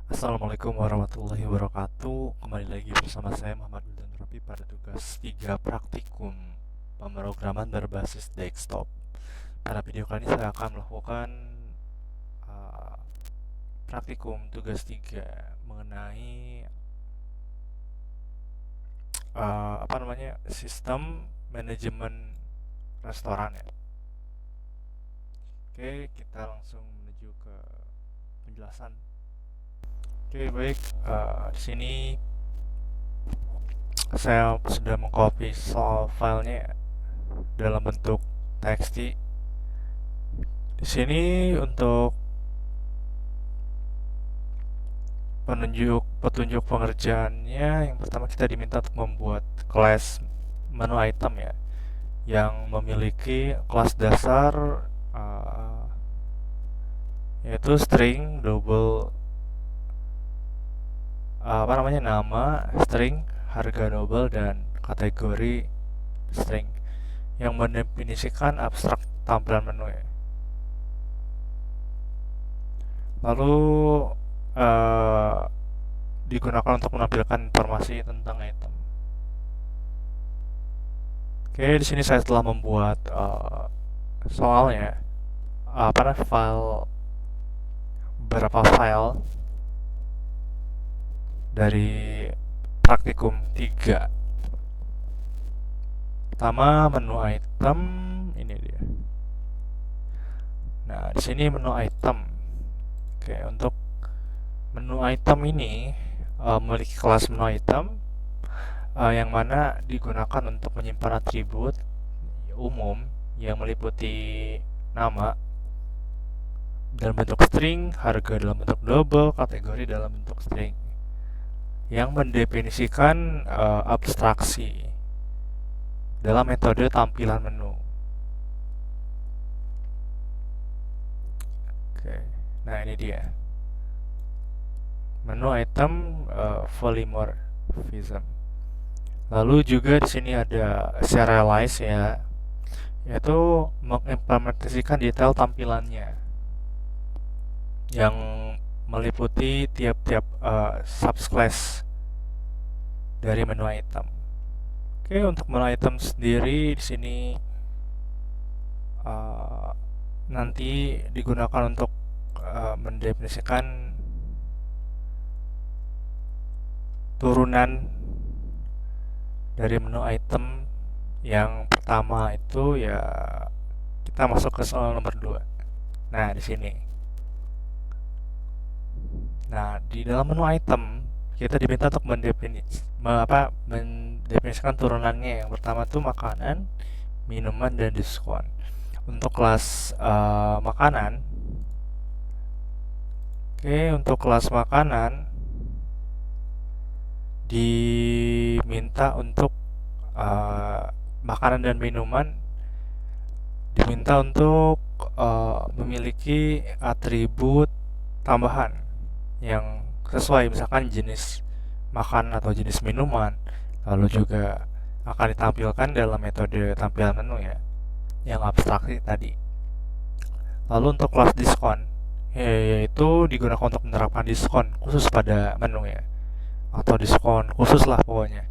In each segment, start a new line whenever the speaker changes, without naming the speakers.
Assalamualaikum warahmatullahi wabarakatuh. Kembali lagi bersama saya Muhammad Wildan Rapi pada tugas 3 praktikum pemrograman berbasis desktop. Pada video kali ini saya akan melakukan uh, praktikum tugas 3 mengenai sistem manajemen restoran ya. Oke, kita langsung menuju ke penjelasan. Oke, baik. Di sini saya sudah mengcopy soal filenya dalam bentuk txt. Di sini untuk petunjuk pengerjaannya, yang pertama kita diminta untuk membuat kelas menu item ya, yang memiliki kelas dasar uh, yaitu string, double nama, string, harga double, dan kategori string yang mendefinisikan abstrak tampilan menu ya. Lalu digunakan untuk menampilkan informasi tentang item. Oke, di sini saya telah membuat soalnya beberapa file dari praktikum 3. Pertama, menu item ini dia. Nah, di sini menu item. Oke, untuk menu item ini memiliki kelas menu item yang mana digunakan untuk menyimpan atribut umum yang meliputi nama dalam bentuk string, harga dalam bentuk double, kategori dalam bentuk string, yang mendefinisikan abstraksi dalam metode tampilan menu. Oke, nah ini dia menu item polymorphism. Lalu juga di sini ada serialize ya, yaitu mengimplementasikan detail tampilannya yang meliputi tiap-tiap subclass dari menu item. Oke, untuk menu item sendiri di sini nanti digunakan untuk mendefinisikan turunan dari menu item. Yang pertama itu ya, kita masuk ke soal nomor 2. Nah, di sini. Nah, di dalam menu item kita diminta untuk mendefinisikan turunannya. Yang pertama itu makanan, minuman, dan diskon. Untuk kelas makanan, untuk kelas makanan diminta untuk makanan dan minuman diminta untuk memiliki atribut tambahan yang sesuai, misalkan jenis makan atau jenis minuman, lalu juga akan ditampilkan dalam metode tampilan menu ya, yang abstraksi tadi. Lalu untuk kelas diskon, yaitu digunakan untuk menerapkan diskon khusus pada menu ya, atau diskon khusus lah pokoknya.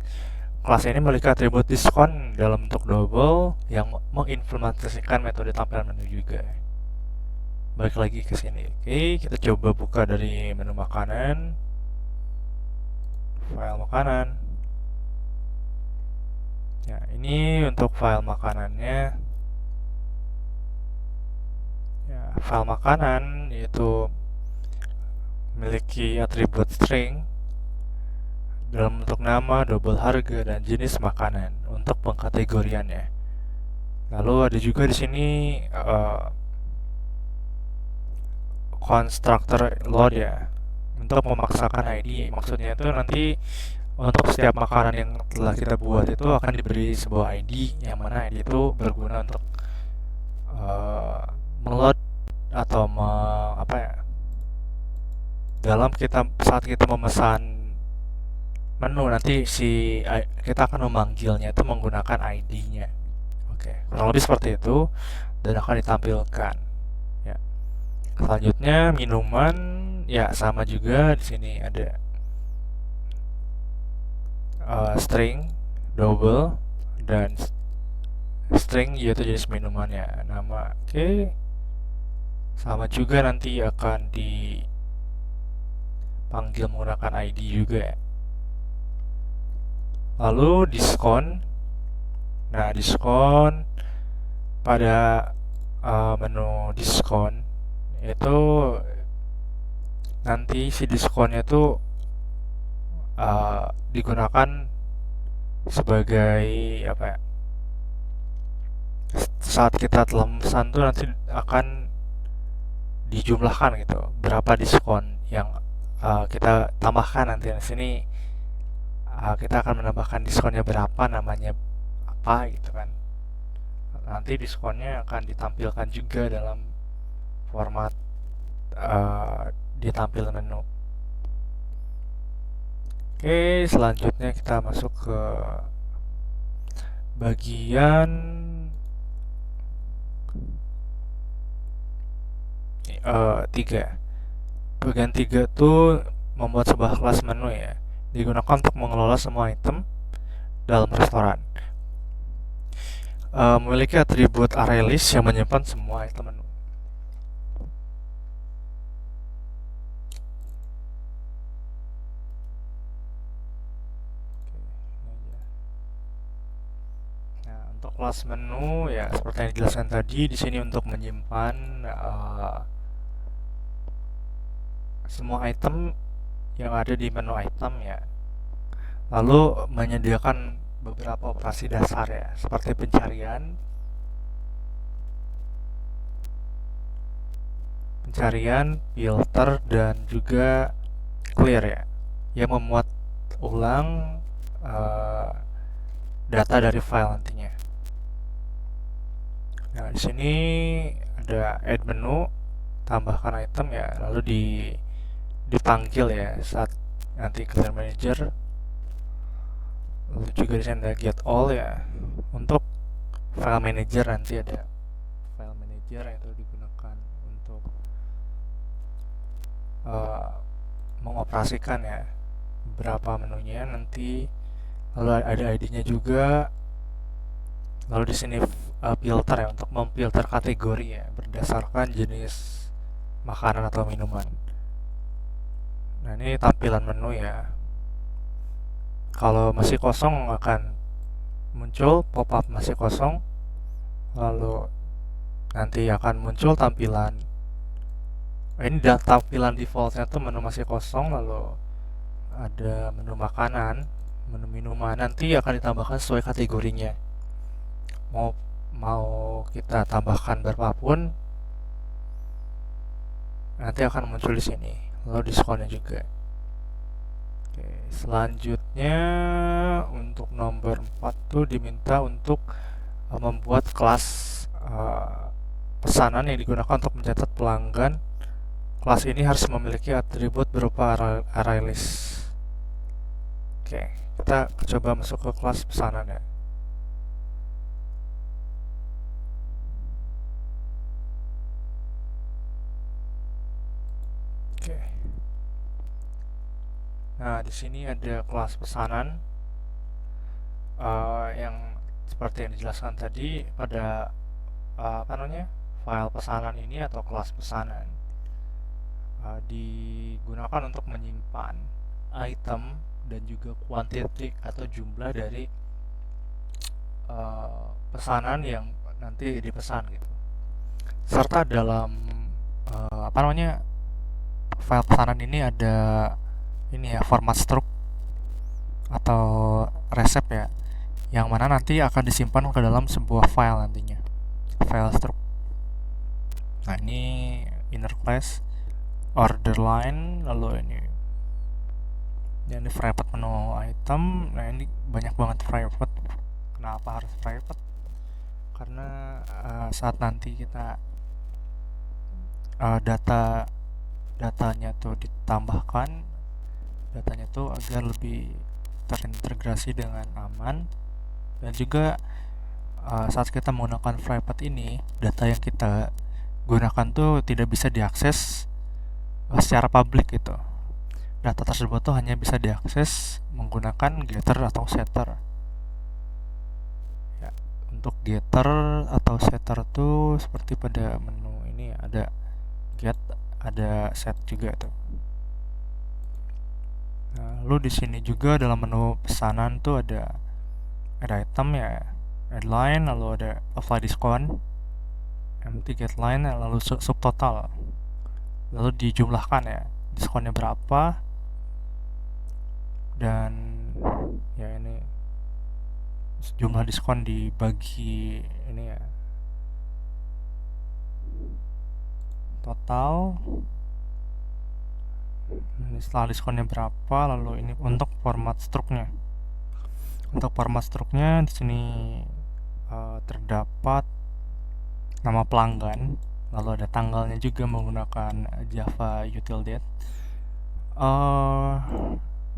Kelas ini memiliki atribut diskon dalam bentuk double yang mengimplementasikan metode tampilan menu juga. Balik lagi ke sini. Oke, kita coba buka dari menu makanan, file makanan. Ya, ini untuk file makanannya. Ya, file makanan yaitu memiliki atribut string dalam bentuk nama, double, harga, dan jenis makanan untuk pengkategoriannya. Lalu ada juga di sini constructor load ya, untuk memaksakan ID. Maksudnya itu nanti untuk setiap makanan yang telah kita buat itu akan diberi sebuah ID, yang mana ID itu berguna untuk meload atau dalam saat kita memesan menu, nanti kita akan memanggilnya itu menggunakan ID-nya. Oke, kurang lebih seperti itu, dan akan ditampilkan ya. Selanjutnya minuman ya sama juga, di sini ada string, double, dan string yaitu jenis minuman ya, nama. Oke, sama juga nanti akan dipanggil menggunakan ID juga ya. Lalu diskon. Nah, diskon pada menu diskon itu nanti si diskonnya itu digunakan sebagai apa ya, saat kita telah memesan tuh nanti akan dijumlahkan gitu berapa diskon yang kita tambahkan. Nanti di sini kita akan menambahkan diskonnya berapa, namanya apa gitu kan. Nanti diskonnya akan ditampilkan juga dalam format di tampilan menu. Oke, selanjutnya kita masuk ke bagian tiga. Bagian 3 tuh membuat sebuah kelas menu ya, digunakan untuk mengelola semua item dalam restoran. Memiliki atribut array list yang menyimpan semua item menu. Nah, untuk kelas menu ya seperti yang dijelaskan tadi, di sini untuk menyimpan semua item yang ada di menu item ya. Lalu menyediakan beberapa operasi dasar ya, seperti pencarian, filter, dan juga clear ya, yang memuat ulang data dari file nantinya. Nah, di sini ada add menu, tambahkan item ya, lalu dipanggil ya saat nanti clear manager. Lalu juga di sini ada get all ya, untuk file manager. Nanti ada file manager itu digunakan untuk mengoperasikan ya beberapa menunya nanti. Lalu ada ID-nya juga. Lalu di sini filter ya, untuk memfilter kategori ya berdasarkan jenis makanan atau minuman. Nah, ini tampilan menu ya. Kalau masih kosong akan muncul pop-up masih kosong. Lalu nanti akan muncul tampilan, ini tampilan defaultnya tuh menu masih kosong. Lalu ada menu makanan, menu minuman, nanti akan ditambahkan sesuai kategorinya. Mau kita tambahkan berapapun nanti akan muncul di sini. Lalu diskonnya juga. Oke, selanjutnya untuk nomor 4 tuh diminta untuk membuat kelas pesanan yang digunakan untuk mencatat pelanggan. Kelas ini harus memiliki atribut berupa array list. Oke, kita coba masuk ke kelas pesanan ya. Oke. Nah, di sini ada kelas pesanan yang seperti yang dijelaskan tadi pada file pesanan ini atau kelas pesanan digunakan untuk menyimpan item dan juga kuantiti atau jumlah dari pesanan yang nanti dipesan gitu. Serta dalam file pesanan ini ada ini ya, format struct atau resep ya, yang mana nanti akan disimpan ke dalam sebuah file nantinya, file struct. Nah, ini inner class, order line, lalu ini private menu item. Nah, ini banyak banget private. Kenapa harus private? Karena saat nanti kita datanya tuh ditambahkan, datanya tuh agar lebih terintegrasi dengan aman. Dan juga saat kita menggunakan private ini, data yang kita gunakan tuh tidak bisa diakses secara publik gitu. Data tersebut tuh hanya bisa diakses menggunakan getter atau setter. Ya, untuk getter atau setter tuh seperti pada menu ini ada get, ada set juga tuh. Nah, lalu di sini juga dalam menu pesanan tuh ada item ya, add line, lalu ada apply discount, empty get line, lalu subtotal, lalu dijumlahkan ya diskonnya berapa, dan ya ini jumlah diskon dibagi ini ya total. Ini setelah diskonnya berapa, lalu ini untuk format struknya. Untuk format struknya di sini terdapat nama pelanggan, lalu ada tanggalnya juga menggunakan Java util date.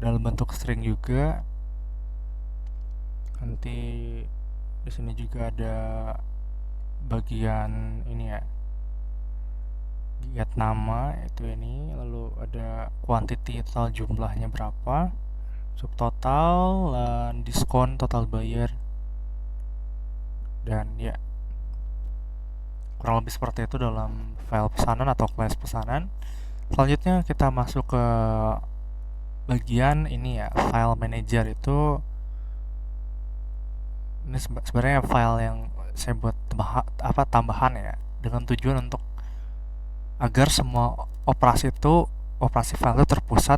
Dalam bentuk string juga. Nanti di sini juga ada bagian ini ya, get nama itu ini, lalu ada quantity total jumlahnya berapa, subtotal, dan diskon total bayar, dan ya kurang lebih seperti itu dalam file pesanan atau class pesanan. Selanjutnya kita masuk ke bagian ini ya, file manager. Itu ini sebenarnya file yang saya buat tambahan ya, dengan tujuan untuk agar semua operasi file itu terpusat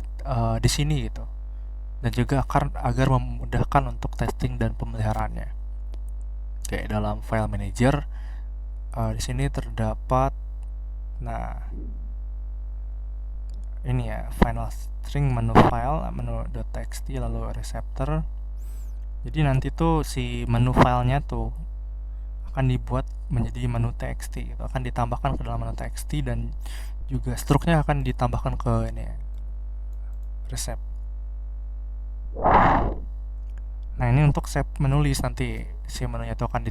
di sini gitu, dan juga agar memudahkan untuk testing dan pemeliharaannya. Oke, dalam file manager di sini terdapat ini ya, final string, menu file, menu.txt, lalu receptor. Jadi nanti tuh si menu filenya tuh akan dibuat menjadi menu txt gitu, akan ditambahkan ke dalam menu txt, dan juga struknya akan ditambahkan ke ini ya, recept. Nah, ini untuk save menulis, nanti si menunya itu akan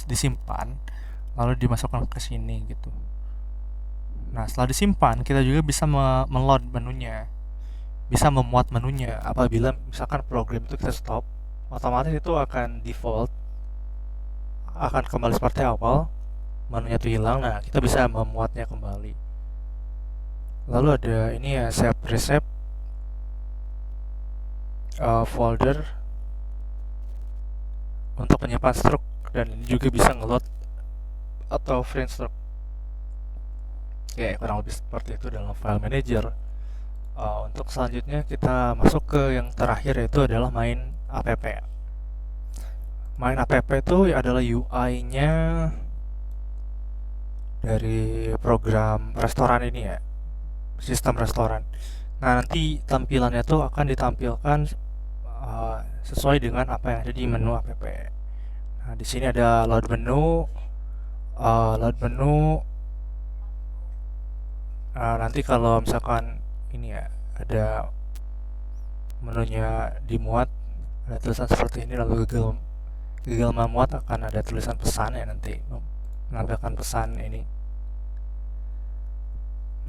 disimpan lalu dimasukkan ke sini gitu. Nah, setelah disimpan kita juga bisa meload menunya, bisa memuat menunya. Apabila misalkan program itu kita stop, otomatis itu akan default, akan kembali seperti awal, menunya itu hilang. Nah, kita bisa memuatnya kembali. Lalu ada ini ya, save recept folder untuk menyimpan struk, dan ini juga bisa ngeload atau print struk. Oke, kurang lebih seperti itu dalam file manager. Untuk selanjutnya kita masuk ke yang terakhir, yaitu adalah main app. Main app itu adalah UI-nya dari program restoran ini ya, sistem restoran. Nah, nanti tampilannya tuh akan ditampilkan sesuai dengan apa yang ada di menu app. Nah, di sini ada load menu. Nanti kalau misalkan ini ya, ada menunya dimuat, ada tulisan seperti ini, lalu Google memuat akan ada tulisan pesan ya, nanti menampilkan pesan ini.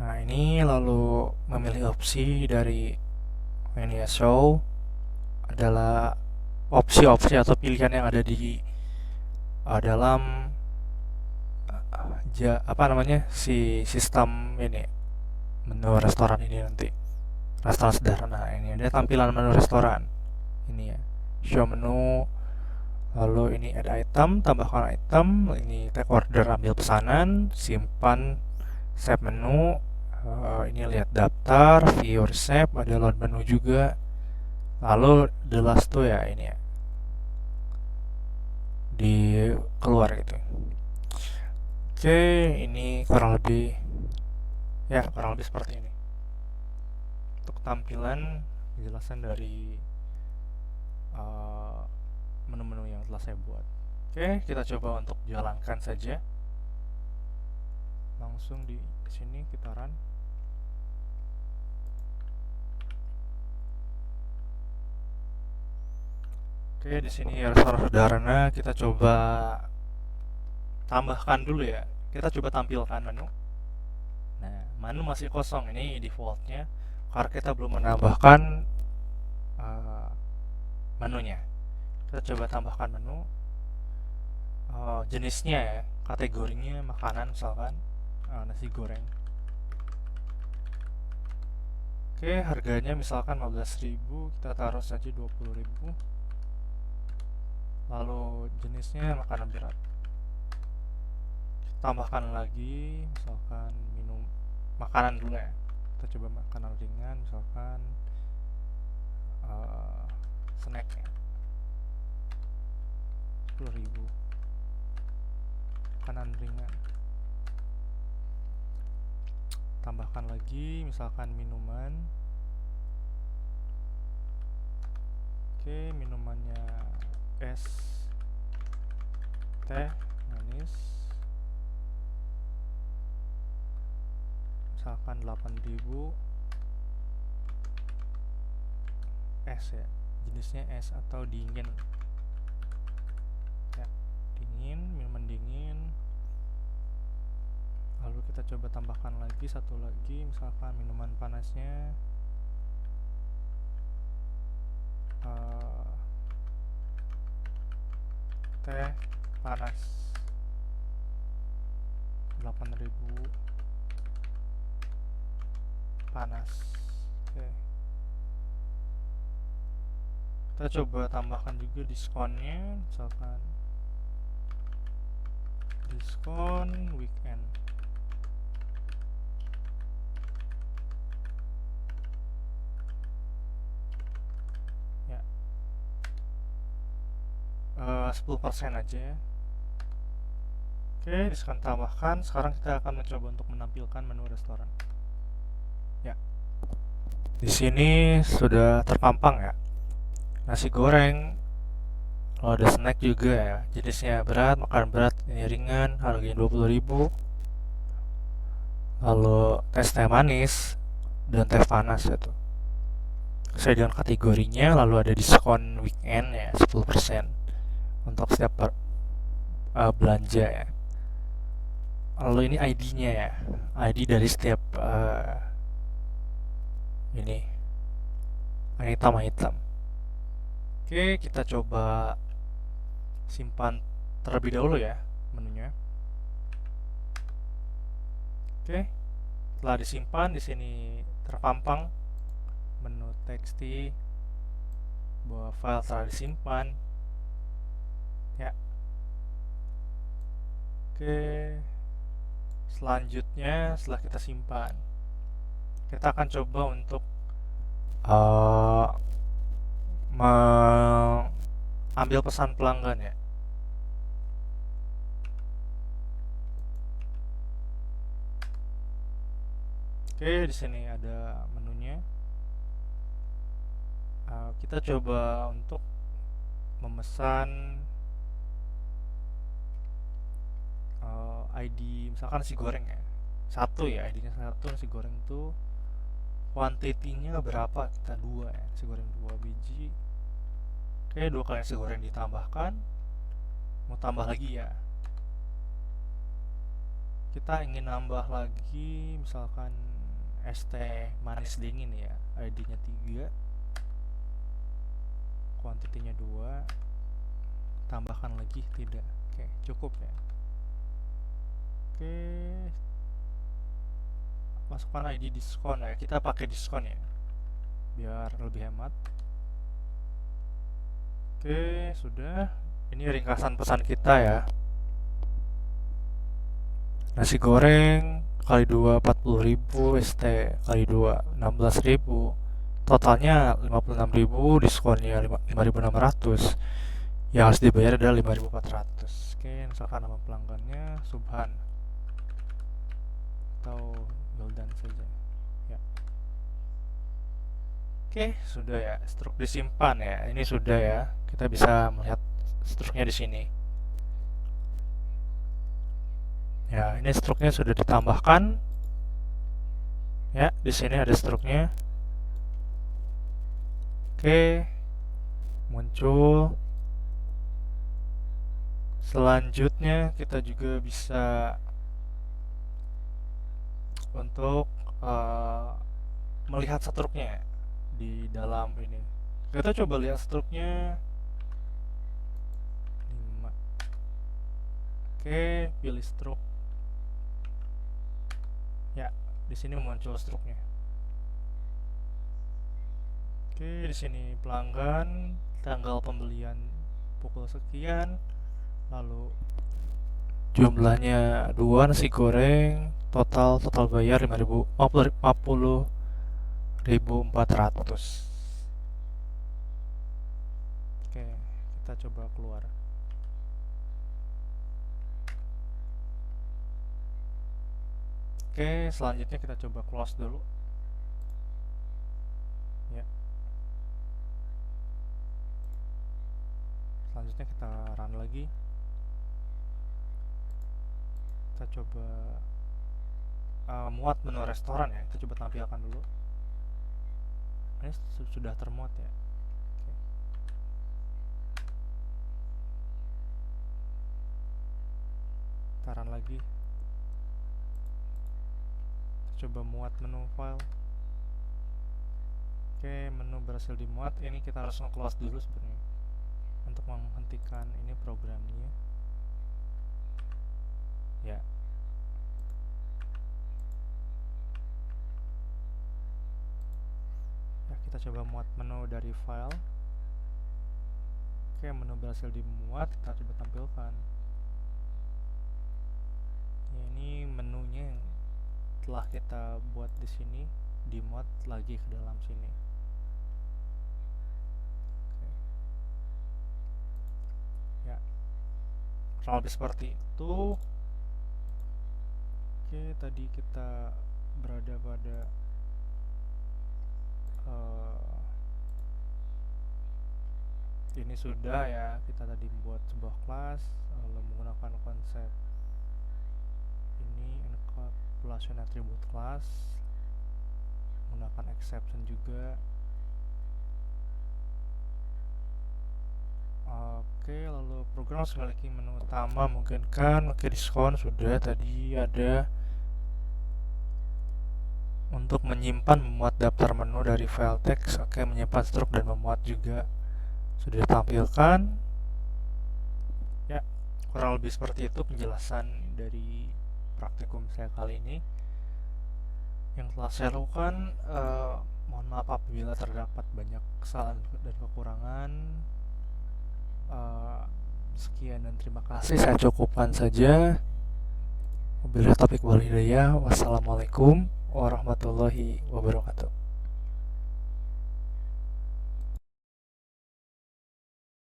Nah, ini lalu memilih opsi dari ini ya, show adalah opsi-opsi atau pilihan yang ada di dalam si sistem ini, menu restoran ini. Nanti restoran sederhana, ini ada tampilan menu restoran ini ya, show menu, lalu ini add item, tambahkan item, ini take order, ambil pesanan, simpan, save menu, ini lihat daftar, view receipt, ada load menu juga, lalu the last tuh ya ini ya, di keluar gitu. Oke, ini kurang lebih seperti ini untuk tampilan penjelasan dari menu-menu yang telah saya buat. Oke, kita coba untuk jalankan saja langsung di sini, kita run. Oke, di sini restoran sederhana, kita coba tambahkan dulu ya. Kita coba tampilkan menu. Nah, menu masih kosong, ini defaultnya karena kita belum menambahkan menunya. Kita coba tambahkan menu, jenisnya ya, kategorinya makanan misalkan nasi goreng. Oke, harganya misalkan 15.000, kita taruh saja 20.000. Lalu jenisnya makanan berat. Tambahkan lagi misalkan minum makanan dulu ya. Kita coba makanan ringan misalkan snack ya. 10.000. Makanan ringan. Tambahkan lagi misalkan minuman. Oke, minumannya es teh manis misalkan 8.000. Es ya, jenisnya es atau dingin ya, dingin, minuman dingin. Lalu kita coba tambahkan lagi satu lagi misalkan minuman panasnya teh panas 8.000 panas. Oke, kita coba tambahkan juga diskonnya misalkan diskon weekend ya, 10% aja ya. Oke, diskon tambahkan. Sekarang kita akan mencoba untuk menampilkan menu restoran. Ya, di sini sudah terpampang ya, nasi goreng. Lalu ada snack juga ya, jenisnya berat, makanan berat, ini ringan, harganya 20.000. Lalu teh manis dan teh panas itu sesuai dengan kategorinya. Lalu ada diskon weekend ya, 10% untuk setiap belanja ya. Lalu ini ID-nya ya, ID dari setiap ini item. Oke, kita coba simpan terlebih dahulu ya menunya. Oke, setelah disimpan, di sini terpampang menu txt bahwa file telah disimpan ya. Oke, selanjutnya setelah kita simpan, kita akan coba untuk mengambil pesan pelanggan ya. Oke, di sini ada menunya. Kita coba untuk memesan ID misalkan nasi goreng ya, satu ya, ID-nya satu. Nasi goreng tuh kuantitinya berapa, kita 2 ya, nasi goreng 2 biji. Oke, 2 kali nasi goreng ditambahkan. Mau tambah lagi ya, kita ingin nambah lagi misalkan es teh manis dingin ya, ID-nya 3, kuantitinya 2, tambahkan lagi tidak. Oke, cukup ya. Oke, masukkan ID diskon ya, kita pakai diskon ya biar lebih hemat. Oke, sudah. Ini ringkasan pesan kita ya. Nasi goreng kali 2 40.000, es teh kali 2 16.000, totalnya 56.000, diskonnya 5.600. Yang harus dibayar adalah 5.400. Oke, misalkan nama pelanggannya Subhan atau Wildan saja ya. Oke, sudah ya, struk disimpan ya. Ini sudah ya, kita bisa melihat struknya di sini. Ya, ini struknya sudah ditambahkan. Ya, di sini ada struknya. Oke, muncul. Selanjutnya kita juga bisa untuk eh, melihat struknya di dalam ini. Kita coba lihat struknya 5. Oke, pilih struk. Ya, di sini muncul struknya. Oke, di sini pelanggan, tanggal pembelian pukul sekian, lalu jumlahnya 2 nasi goreng, total bayar 50.400. Oke, kita coba keluar. Oke, selanjutnya kita coba close dulu. Ya. Selanjutnya kita run lagi. Kita coba muat menu restoran ya. Kita coba tampilkan dulu. Ini sudah termuat ya. Oke. Kita run lagi. Kita coba muat menu file. Oke, menu berhasil dimuat. Ini kita harus nge-close dulu sebenarnya untuk menghentikan ini programnya. Ya. Ya, kita coba muat menu dari file. Oke, menu berhasil dimuat. Kita coba tampilkan. Ya, ini menunya yang telah kita buat di sini dimuat lagi ke dalam sini. Oke. Ya, kurang lebih seperti itu. Oke, tadi kita berada pada ini sudah ya, kita tadi membuat sebuah kelas lalu menggunakan konsep ini encapsulation attribute class, menggunakan exception juga. Oke, lalu program memiliki menu utama memungkinkan diskon sudah tadi ada. Untuk menyimpan memuat daftar menu dari file teks, oke, menyimpan struk dan memuat juga sudah ditampilkan. Ya, kurang lebih seperti itu penjelasan dari praktikum saya kali ini yang telah saya lakukan. Mohon maaf apabila terdapat banyak kesalahan dan kekurangan. Sekian dan terima kasih, saya cukupkan saja. Wabillahi taufiq wal hidayah. Wassalamualaikum warahmatullahi wabarakatuh.